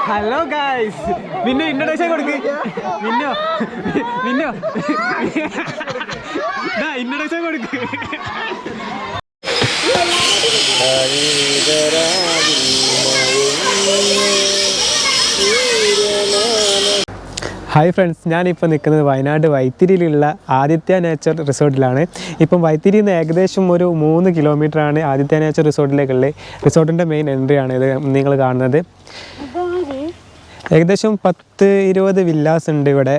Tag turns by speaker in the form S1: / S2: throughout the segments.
S1: Hello guys, പിന്നെ introduction കൊടുക്ക്. മിന്നോ introduction കൊടുക്ക്. ഹായ് ഫ്രണ്ട്സ്, ഞാനിപ്പോൾ നിൽക്കുന്നത് വയനാട് വൈത്തിരിയിലുള്ള ആദിത്യ നേച്ചർ റിസോർട്ടിലാണ്. ഇപ്പം വൈത്തിരിയിൽ നിന്ന് ഏകദേശം ഒരു 3 കിലോമീറ്ററാണ് ആദിത്യ നേച്ചർ റിസോർട്ടിലേക്കുള്ളത്. റിസോർട്ടിൻ്റെ മെയിൻ എൻട്രിയാണ് ഇത് നിങ്ങൾ കാണുന്നത്. ഏകദേശം 10-20 വില്ലാസ് ഉണ്ട് ഇവിടെ.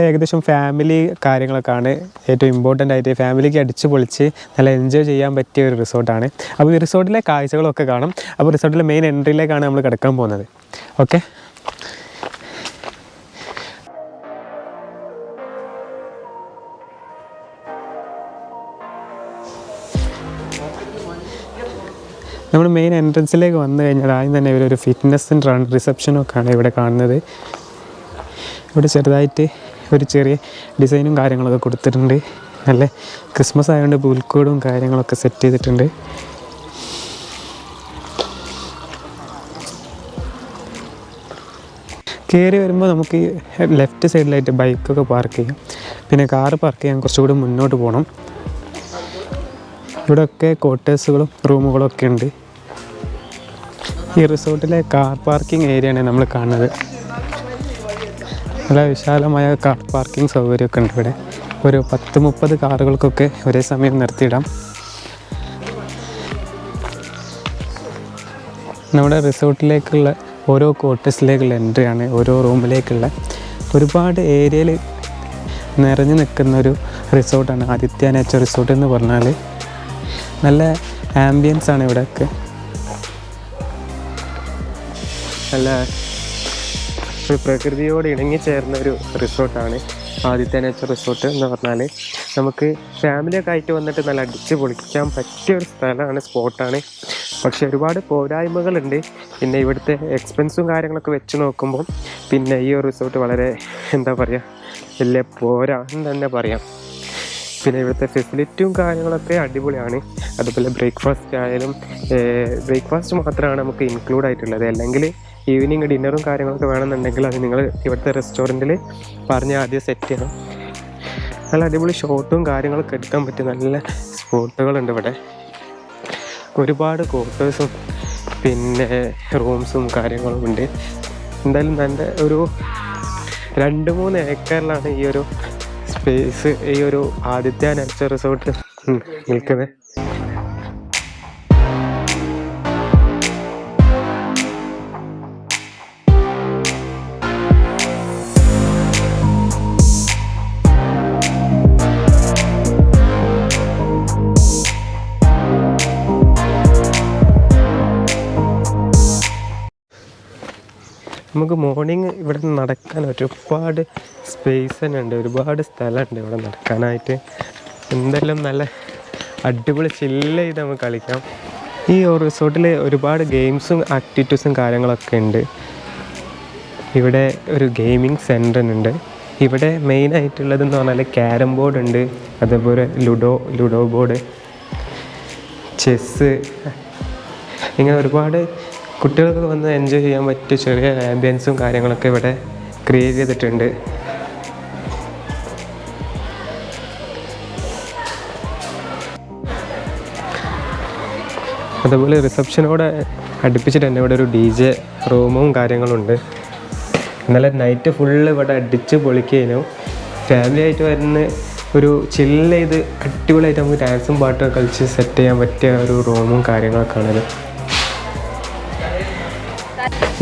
S1: ഏകദേശം ഫാമിലി കാര്യങ്ങളൊക്കെയാണ് ഏറ്റവും ഇമ്പോർട്ടൻ്റ് ആയിട്ട്. ഫാമിലിക്ക് അടിച്ച് പൊളിച്ച് നല്ല എൻജോയ് ചെയ്യാൻ പറ്റിയ ഒരു റിസോർട്ടാണ്. അപ്പോൾ ഈ റിസോർട്ടിലെ കാഴ്ചകളൊക്കെ കാണാം. അപ്പോൾ റിസോർട്ടിലെ മെയിൻ എൻട്രിയിലേക്കാണ് നമ്മൾ കിടക്കാൻ പോകുന്നത്. ഓക്കെ, നമ്മൾ മെയിൻ എൻട്രൻസിലേക്ക് വന്നു കഴിഞ്ഞാൽ ആദ്യം തന്നെ ഇവരൊരു ഫിറ്റ്നസ് സെൻ്റർ റിസപ്ഷനൊക്കെയാണ് ഇവിടെ കാണുന്നത്. ഇവിടെ ചെറുതായിട്ട് ഒരു ചെറിയ ഡിസൈനും കാര്യങ്ങളൊക്കെ കൊടുത്തിട്ടുണ്ട്. നല്ല ക്രിസ്മസ് ആയതുകൊണ്ട് പുൽക്കൂടും കാര്യങ്ങളൊക്കെ സെറ്റ് ചെയ്തിട്ടുണ്ട്. കയറി വരുമ്പോൾ നമുക്ക് ലെഫ്റ്റ് സൈഡിലായിട്ട് ബൈക്കൊക്കെ പാർക്ക് ചെയ്യാം. പിന്നെ കാറ് പാർക്ക് ചെയ്യാൻ കുറച്ചുകൂടി മുന്നോട്ട് പോകണം. ഇവിടെയൊക്കെ ക്വാർട്ടേഴ്സുകളും റൂമുകളും ഒക്കെ ഉണ്ട്. ഈ റിസോർട്ടിലെ കാർ പാർക്കിംഗ് ഏരിയയാണ് നമ്മൾ കാണുന്നത്. നല്ല വിശാലമായ കാർ പാർക്കിംഗ് സൗകര്യമൊക്കെ ഉണ്ട് ഇവിടെ. ഒരു 10-30 കാറുകൾക്കൊക്കെ ഒരേ സമയം നിർത്തിയിടാം. നമ്മുടെ റിസോർട്ടിലേക്കുള്ള ഓരോ ക്വാർട്ടേഴ്സിലേക്കുള്ള എൻട്രിയാണ്, ഓരോ റൂമിലേക്കുള്ള. ഒരുപാട് ഏരിയയിൽ നിറഞ്ഞു നിൽക്കുന്നൊരു റിസോർട്ടാണ് ആദിത്യ നേച്ചർ റിസോർട്ട് എന്ന് പറഞ്ഞാൽ. നല്ല ആംബിയൻസ് ആണ് ഇവിടെയൊക്കെ. നല്ല ഒരു പ്രകൃതിയോട് ഇണങ്ങിച്ചേർന്ന ഒരു റിസോർട്ടാണ് ആദിത്യ നേച്ചർ റിസോർട്ട് എന്ന് പറഞ്ഞാൽ. നമുക്ക് ഫാമിലിയൊക്കെ ആയിട്ട് വന്നിട്ട് നല്ല അടിച്ച് പൊളിക്കാൻ പറ്റിയ ഒരു സ്ഥലമാണ്, സ്പോട്ടാണ്. പക്ഷേ ഒരുപാട് പോരായ്മകളുണ്ട്. പിന്നെ ഇവിടുത്തെ എക്സ്പെൻസും കാര്യങ്ങളൊക്കെ വെച്ച് നോക്കുമ്പോൾ പിന്നെ ഈ ഒരു റിസോർട്ട് വളരെ എന്താ പറയുക, വലിയ പോരാന്ന് തന്നെ പറയാം. പിന്നെ ഇവിടുത്തെ ഫെസിലിറ്റിയും കാര്യങ്ങളൊക്കെ അടിപൊളിയാണ്. അതുപോലെ ബ്രേക്ക്ഫാസ്റ്റ് ആയാലും ബ്രേക്ക്ഫാസ്റ്റ് മാത്രമാണ് നമുക്ക് ഇൻക്ലൂഡ് ആയിട്ടുള്ളത്. അല്ലെങ്കിൽ ഈവനിങ് ഡിന്നറും കാര്യങ്ങളൊക്കെ വേണമെന്നുണ്ടെങ്കിൽ അത് നിങ്ങൾ ഇവിടുത്തെ റെസ്റ്റോറൻറ്റിൽ പറഞ്ഞ് ആദ്യം സെറ്റ് ചെയ്യണം. നല്ല അടിപൊളി ഷോട്ടും കാര്യങ്ങളൊക്കെ എടുക്കാൻ പറ്റിയ നല്ല സ്പോട്ടുകളുണ്ട് ഇവിടെ. ഒരുപാട് ക്വാർട്ടേഴ്സും പിന്നെ റൂംസും കാര്യങ്ങളും ഉണ്ട്. എന്തായാലും നല്ല ഒരു 2-3 ഏക്കറിലാണ് ഈ ഒരു സ്പേസ്, ഈ ഒരു ആദിത്യ നേച്ചർ റിസോർട്ട് നിൽക്കുന്നത്. നമുക്ക് മോർണിംഗ് ഇവിടെ നടക്കാൻ ഒരുപാട് സ്പേസ് തന്നെ ഉണ്ട്, ഒരുപാട് സ്ഥലമുണ്ട് ഇവിടെ നടക്കാനായിട്ട്. എന്തെല്ലാം നല്ല അടിപൊളി ചില്ല് ചെയ്ത് നമുക്ക് കളിക്കാം. ഈ റിസോർട്ടിൽ ഒരുപാട് ഗെയിംസും ആക്ടിവിറ്റീസും കാര്യങ്ങളൊക്കെ ഉണ്ട്. ഇവിടെ ഒരു ഗെയിമിംഗ് സെൻറ്റർ ഉണ്ട്. ഇവിടെ മെയിനായിട്ടുള്ളതെന്ന് പറഞ്ഞാൽ ക്യാരം ബോർഡ് ഉണ്ട്, അതേപോലെ ലുഡോ ബോർഡ്, ചെസ്സ്, ഇങ്ങനെ ഒരുപാട് കുട്ടികൾക്ക് വന്ന് എൻജോയ് ചെയ്യാൻ പറ്റിയ ചെറിയ ആംബിയൻസും കാര്യങ്ങളൊക്കെ ഇവിടെ ക്രിയേറ്റ് ചെയ്തിട്ടുണ്ട്. അതുപോലെ റിസപ്ഷനോടെ അടുപ്പിച്ചിട്ട് തന്നെ ഇവിടെ ഒരു DJ റൂമും കാര്യങ്ങളുണ്ട്. ഇന്നലെ നൈറ്റ് ഫുള്ള് ഇവിടെ അടിച്ച് പൊളിക്കുന്നു. ഫാമിലി ആയിട്ട് വരുന്ന ഒരു ചില്ല് ചെയ്ത് അടിപൊളിയായിട്ട് നമുക്ക് ഡാൻസും പാട്ടൊക്കെ കളിച്ച് സെറ്റ് ചെയ്യാൻ പറ്റിയ ഒരു റൂമും കാര്യങ്ങളൊക്കെ ആണത്.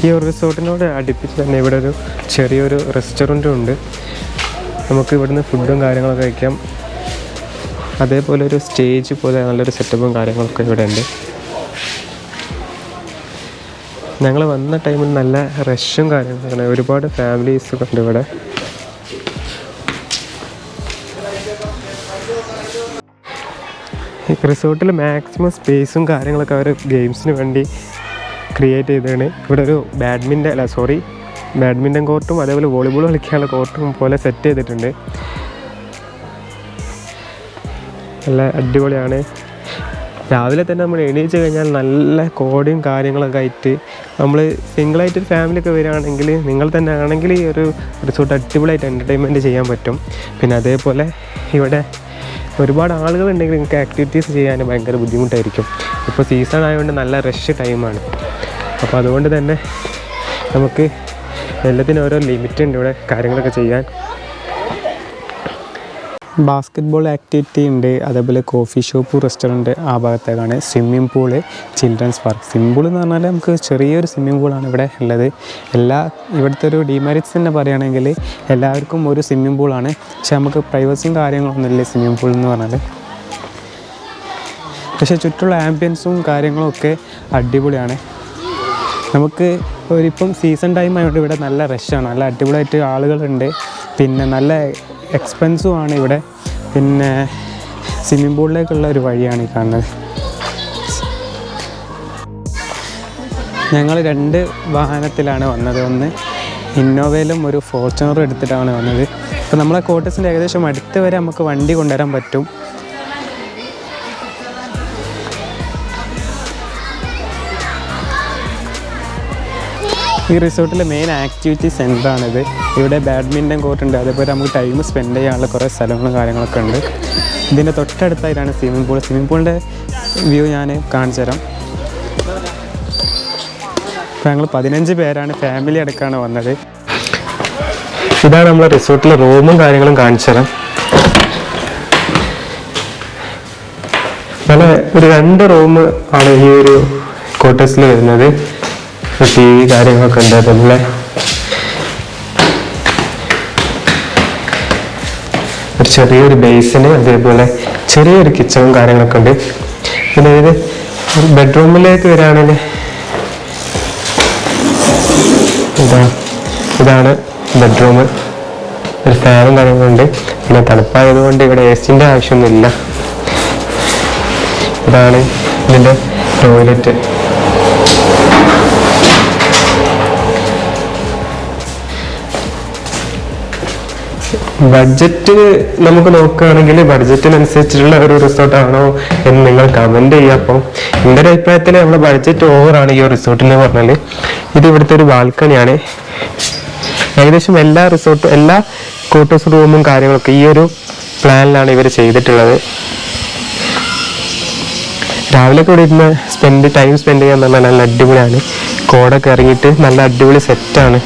S1: ഈ ഒരു റിസോർട്ടിനോട് അടുപ്പിച്ച് തന്നെ ഇവിടെ ഒരു ചെറിയൊരു റെസ്റ്റോറൻറ്റും ഉണ്ട്. നമുക്ക് ഇവിടുന്ന് ഫുഡും കാര്യങ്ങളൊക്കെ കഴിക്കാം. അതേപോലെ ഒരു സ്റ്റേജ് പോലെ നല്ലൊരു സെറ്റപ്പും കാര്യങ്ങളൊക്കെ ഇവിടെ ഉണ്ട്. ഞങ്ങൾ വന്ന ടൈമിൽ നല്ല റഷും കാര്യങ്ങളൊക്കെ, ഒരുപാട് ഫാമിലീസൊക്കെ ഉണ്ട് ഇവിടെ. ഈ റിസോർട്ടിൽ മാക്സിമം സ്പേസും കാര്യങ്ങളൊക്കെ അവർ ഗെയിംസിന് വേണ്ടി ക്രിയേറ്റ് ചെയ്തതാണ്. ഇവിടെ ഒരു ബാഡ്മിൻ്റൺ കോർട്ടും അതേപോലെ വോളിബോൾ കളിക്കാനുള്ള കോർട്ടും പോലെ സെറ്റ് ചെയ്തിട്ടുണ്ട്. നല്ല അടിപൊളിയാണ്. രാവിലെ തന്നെ നമ്മൾ എണീച്ച് കഴിഞ്ഞാൽ നല്ല കോടയും കാര്യങ്ങളൊക്കെ ആയിട്ട് നമ്മൾ സിംഗിളായിട്ടൊരു ഫാമിലിയൊക്കെ വരികയാണെങ്കിൽ നിങ്ങൾ തന്നെ ആണെങ്കിൽ ഈ ഒരു റിസോർട്ട് അടിപൊളിയായിട്ട് എൻ്റർടൈൻമെൻറ്റ് ചെയ്യാൻ പറ്റും. പിന്നെ അതേപോലെ ഇവിടെ ഒരുപാട് ആളുകളുണ്ടെങ്കിൽ നിങ്ങൾക്ക് ആക്ടിവിറ്റീസ് ചെയ്യാൻ ഭയങ്കര ബുദ്ധിമുട്ടായിരിക്കും. ഇപ്പോൾ സീസൺ ആയതുകൊണ്ട് നല്ല റഷ് ടൈമാണ്. അപ്പോൾ അതുകൊണ്ട് തന്നെ നമുക്ക് എല്ലാത്തിനും ഓരോ ലിമിറ്റ് ഉണ്ട് ഇവിടെ കാര്യങ്ങളൊക്കെ ചെയ്യാൻ. ബാസ്കറ്റ്ബോൾ ആക്ടിവിറ്റി ഉണ്ട്, അതേപോലെ കോഫി ഷോപ്പ്, റെസ്റ്റോറൻറ്റ് ആ ഭാഗത്തേക്കാണ്. Swimming pool, children's park. Swimming pool എന്ന് പറഞ്ഞാൽ നമുക്ക് ചെറിയൊരു സ്വിമ്മിംഗ് പൂളാണ് ഇവിടെ ഉള്ളത്. ഇവിടുത്തെ ഒരു ഡിമെറിറ്റ്സ് തന്നെ പറയുകയാണെങ്കിൽ എല്ലാവർക്കും ഒരു സ്വിമ്മിംഗ് പൂളാണ്, പക്ഷെ നമുക്ക് പ്രൈവസിയും കാര്യങ്ങളൊന്നുമില്ല സ്വിമ്മിംഗ് പൂൾ എന്ന് പറഞ്ഞാൽ. പക്ഷേ ചുറ്റുള്ള ആംബിയൻസും കാര്യങ്ങളും ഒക്കെ അടിപൊളിയാണ്. നമുക്ക് ഇപ്പം സീസൺ ടൈം ആയതുകൊണ്ട് ഇവിടെ നല്ല റഷാണ്, നല്ല അടിപൊളിയായിട്ട് ആളുകളുണ്ട്. പിന്നെ നല്ല എക്സ്പെൻസും ആണ് ഇവിടെ. പിന്നെ സ്വിമ്മിംഗ് പൂളിലേക്കുള്ള ഒരു വഴിയാണ് ഈ കാണുന്നത്. ഞങ്ങൾ 2 വാഹനത്തിലാണ് വന്നത്. ഒന്ന് ഇന്നോവയിലും ഒരു ഫോർച്യൂണറും എടുത്തിട്ടാണ് വന്നത്. അപ്പോൾ നമ്മളെ ക്വാർട്ടേഴ്സിൻ്റെ ഏകദേശം അടുത്ത് വരെ നമുക്ക് വണ്ടി കൊണ്ടുവരാൻ പറ്റും. ഈ റിസോർട്ടിലെ മെയിൻ ആക്ടിവിറ്റി സെൻ്ററാണിത്. ഇവിടെ ബാഡ്മിൻ്റൺ കോർട്ടുണ്ട്, അതേപോലെ നമുക്ക് ടൈം സ്പെൻഡ് ചെയ്യാനുള്ള കുറേ സ്ഥലങ്ങളും കാര്യങ്ങളൊക്കെ ഉണ്ട്. ഇതിൻ്റെ തൊട്ടടുത്തായിട്ടാണ് സ്വിമ്മിംഗ് പൂൾ. സ്വിമ്മിംഗ് പൂളിൻ്റെ വ്യൂ ഞാൻ കാണിച്ചു തരാം. ഇപ്പോൾ ഞങ്ങൾ 15 പേരാണ്, ഫാമിലി അടക്കമാണ് വന്നത്. ഇതാണ് നമ്മളെ റിസോർട്ടിലെ റൂമും കാര്യങ്ങളും കാണിച്ചു തരാം. നല്ല ഒരു 2 റൂം ആണ് ഈ ഒരു ക്വാർട്ടേഴ്സിൽ വരുന്നത്. ടി വി കാര്യങ്ങളൊക്കെ ഉണ്ട്, അതല്ലേ ഒരു ചെറിയൊരു ബേസിന്, അതേപോലെ ചെറിയൊരു കിച്ചണും കാര്യങ്ങളൊക്കെ ഉണ്ട്. പിന്നെ ഇത് ബെഡ്റൂമിലേക്ക് വരികയാണെങ്കിൽ ഇതാണ് ബെഡ്റൂം. ഒരു ഫാനും കാര്യങ്ങളുണ്ട്. പിന്നെ തണുപ്പായതുകൊണ്ട് ഇവിടെ AC-ൻ്റെ ആവശ്യമൊന്നുമില്ല. ഇതാണ് ഇതിൻ്റെ ടോയ്ലറ്റ്. ബഡ്ജറ്റ് നമുക്ക് നോക്കുകയാണെങ്കിൽ ബഡ്ജറ്റിനനുസരിച്ചിട്ടുള്ള ഒരു റിസോർട്ടാണോ എന്ന് നിങ്ങൾ കമൻറ്റ് ചെയ്യുക. അപ്പം എൻ്റെ ഒരു അഭിപ്രായത്തിൽ നമ്മുടെ ബഡ്ജറ്റ് ഓവറാണ് ഈ ഒരു റിസോർട്ടിൽ എന്ന് പറഞ്ഞാൽ. ഇത് ഇവിടുത്തെ ഒരു ബാൽക്കണിയാണ്. ഏകദേശം എല്ലാ ക്വാർട്ടേഴ്സ് റൂമും കാര്യങ്ങളൊക്കെ ഈ ഒരു പ്ലാനിലാണ് ഇവർ ചെയ്തിട്ടുള്ളത്. രാവിലെ കൂടി ഇരുന്ന് ടൈം സ്പെൻഡ് ചെയ്യാൻ പറഞ്ഞാൽ നല്ല അടിപൊളിയാണ്. കോടൊക്കെ ഇറങ്ങിയിട്ട് നല്ല അടിപൊളി സെറ്റാണ്.